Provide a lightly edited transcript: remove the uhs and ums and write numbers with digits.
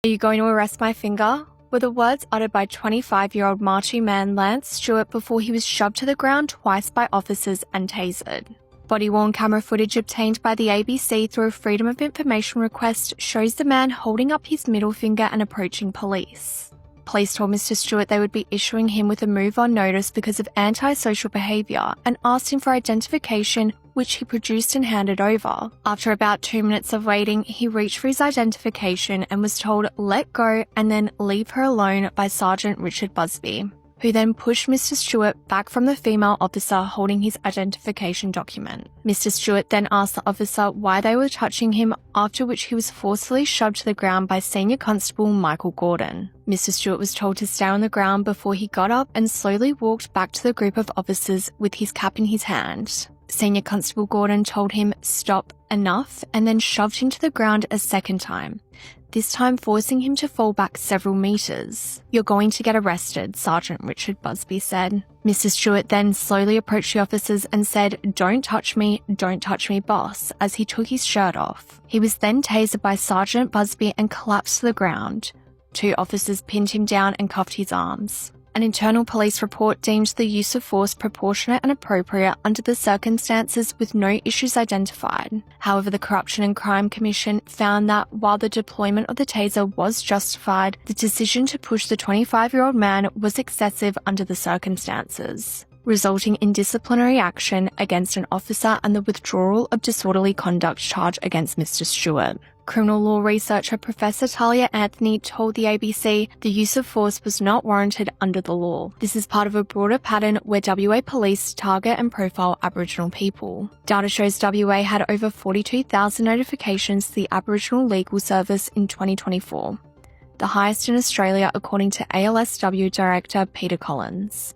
"Are you going to arrest my finger?" were the words uttered by 25-year-old Martu man Lance Stewart before he was shoved to the ground twice by officers and tasered. Body-worn camera footage obtained by the ABC through a Freedom of Information request shows the man holding up his middle finger and approaching police. Police told Mr. Stewart they would be issuing him with a move-on notice because of antisocial behaviour and asked him for identification, which he produced and handed over. After about 2 minutes of waiting, he reached for his identification and was told "let go" and then "leave her alone" by Sergeant Richard Busby, who then pushed Mr. Stewart back from the female officer holding his identification document. Mr. Stewart then asked the officer why they were touching him, after which he was forcefully shoved to the ground by Senior Constable Michael Gordon. Mr. Stewart was told to stay on the ground before he got up and slowly walked back to the group of officers with his cap in his hand. Senior Constable Gordon told him "stop, enough," and then shoved him to the ground a second time, this time forcing him to fall back several metres. "You're going to get arrested," Sergeant Richard Busby said. Mr. Stewart then slowly approached the officers and said, don't touch me, boss," as he took his shirt off. He was then tasered by Sergeant Busby and collapsed to the ground. 2 officers pinned him down and cuffed his arms. An internal police report deemed the use of force proportionate and appropriate under the circumstances with no issues identified. However, the Corruption and Crime Commission found that while the deployment of the taser was justified, the decision to push the 25-year-old man was excessive under the circumstances, resulting in disciplinary action against an officer and the withdrawal of disorderly conduct charge against Mr. Stewart. Criminal law researcher Professor Talia Anthony told the ABC the use of force was not warranted under the law. This is part of a broader pattern where WA police target and profile Aboriginal people. Data shows WA had over 42,000 notifications to the Aboriginal Legal Service in 2024, the highest in Australia according to ALSW Director Peter Collins.